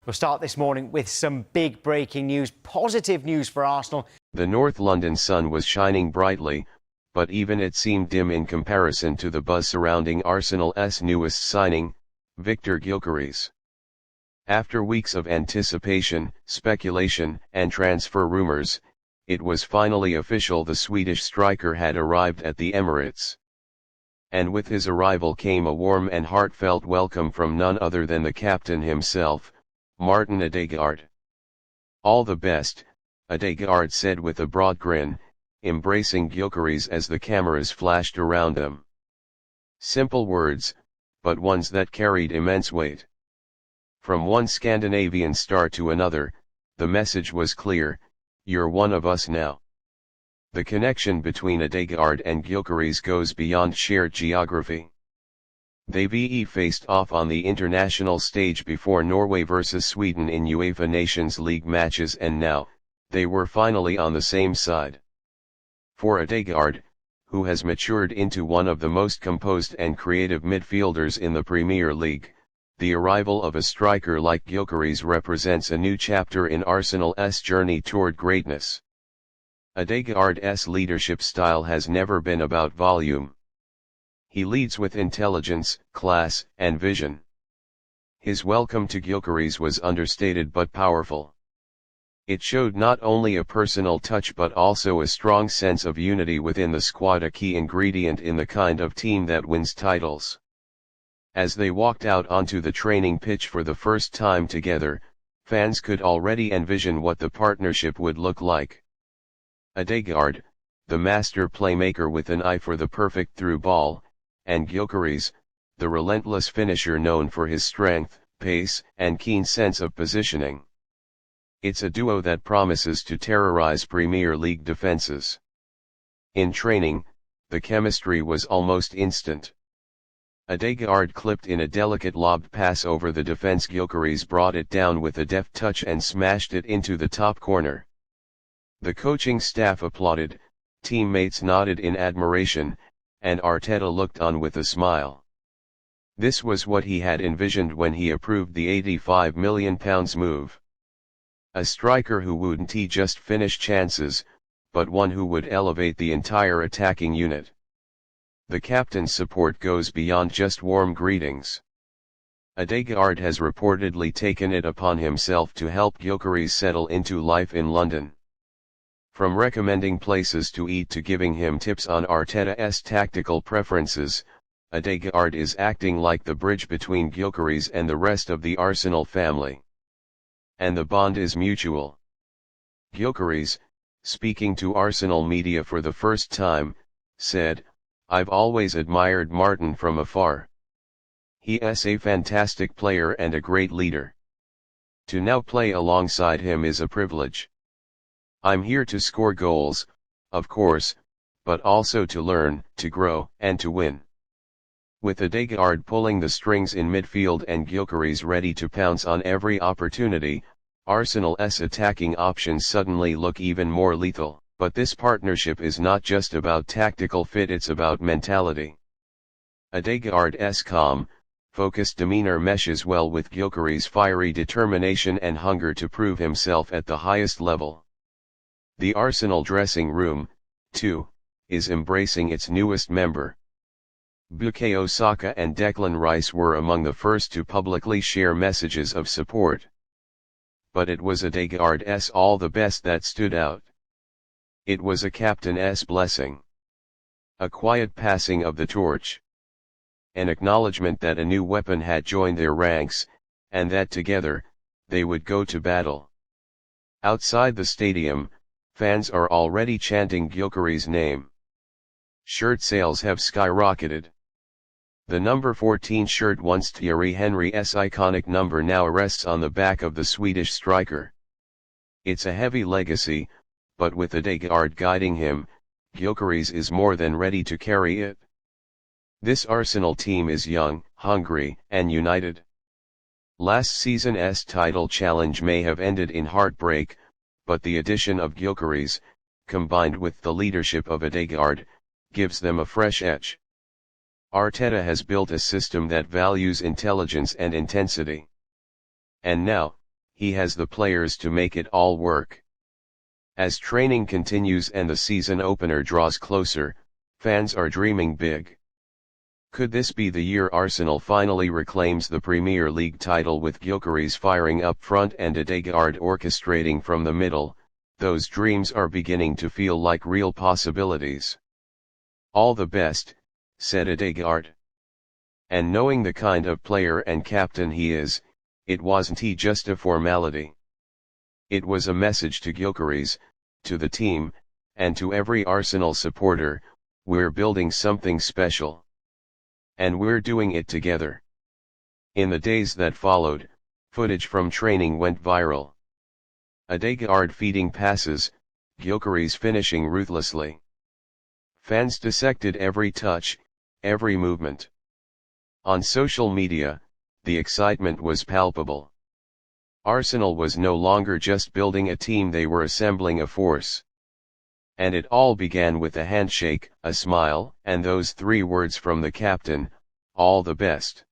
We'll start this morning with some big breaking news, positive news for Arsenal. The North London sun was shining brightly, but even it seemed dim in comparison to the buzz surrounding Arsenal's newest signing, Victor Gyökeres. After weeks of anticipation, speculation, and transfer rumors, it was finally official: the Swedish striker had arrived at the Emirates. And with his arrival came a warm and heartfelt welcome from none other than the captain himself, Martin Ødegaard. "All the best," Ødegaard said with a broad grin, embracing Gyokeres as the cameras flashed around them. Simple words, but ones that carried immense weight. From one Scandinavian star to another, the message was clear: "You're one of us now." The connection between Ødegaard and Gyökeres goes beyond shared geography. They've faced off on the international stage before: Norway versus Sweden in UEFA Nations League matches, and now, they were finally on the same side. For Ødegaard, who has matured into one of the most composed and creative midfielders in the Premier League, the arrival of a striker like Gyökeres represents a new chapter in Arsenal's journey toward greatness. Ødegaard's leadership style has never been about volume. He leads with intelligence, class, and vision. His welcome to Gyökeres was understated but powerful. It showed not only a personal touch but also a strong sense of unity within the squad, a key ingredient in the kind of team that wins titles. As they walked out onto the training pitch for the first time together, fans could already envision what the partnership would look like. Ødegaard, the master playmaker with an eye for the perfect through ball, and Gyökeres, the relentless finisher known for his strength, pace, and keen sense of positioning. It's a duo that promises to terrorize Premier League defenses. In training, the chemistry was almost instant. Ødegaard clipped in a delicate lobbed pass over the defense. Gyökeres brought it down with a deft touch and smashed it into the top corner. The coaching staff applauded, teammates nodded in admiration, and Arteta looked on with a smile. This was what he had envisioned when he approved the £85 million move. A striker who wouldn't just finish chances, but one who would elevate the entire attacking unit. The captain's support goes beyond just warm greetings. Ødegaard has reportedly taken it upon himself to help Gyökeres settle into life in London. From recommending places to eat to giving him tips on Arteta's tactical preferences, Ødegaard is acting like the bridge between Gyökeres and the rest of the Arsenal family. And the bond is mutual. Gyökeres, speaking to Arsenal media for the first time, said, "I've always admired Martin from afar. He is a fantastic player and a great leader. To now play alongside him is a privilege. I'm here to score goals, of course, but also to learn, to grow, and to win." With Ødegaard pulling the strings in midfield and Gyökeres ready to pounce on every opportunity, Arsenal's attacking options suddenly look even more lethal. But this partnership is not just about tactical fit, it's about mentality. Ødegaard's calm, focused demeanor meshes well with Gyökeres' fiery determination and hunger to prove himself at the highest level. The Arsenal dressing room, too, is embracing its newest member. Bukayo Saka and Declan Rice were among the first to publicly share messages of support. But it was Ødegaard's "all the best" that stood out. It was a captain's blessing. A quiet passing of the torch. An acknowledgement that a new weapon had joined their ranks, and that together, they would go to battle. Outside the stadium, fans are already chanting Gyökeres' name. Shirt sales have skyrocketed. The number 14 shirt, once Thierry Henry's iconic number, now rests on the back of the Swedish striker. It's a heavy legacy, but with Ødegaard guiding him, Gyökeres is more than ready to carry it. This Arsenal team is young, hungry, and united. Last season's title challenge may have ended in heartbreak, but the addition of Gyökeres, combined with the leadership of Ødegaard, gives them a fresh edge. Arteta has built a system that values intelligence and intensity. And now, he has the players to make it all work. As training continues and the season opener draws closer, fans are dreaming big. Could this be the year Arsenal finally reclaims the Premier League title with Gyökeres firing up front and Ødegaard orchestrating from the middle? Those dreams are beginning to feel like real possibilities. "All the best," said Ødegaard. And knowing the kind of player and captain he is, it wasn't just a formality. It was a message to Gyökeres, to the team, and to every Arsenal supporter: we're building something special. And we're doing it together. In the days that followed, footage from training went viral. Ødegaard feeding passes, Gyökeres finishing ruthlessly. Fans dissected every touch, every movement. On social media, the excitement was palpable. Arsenal was no longer just building a team, they were assembling a force. And it all began with a handshake, a smile, and those 3 words from the captain: "All the best."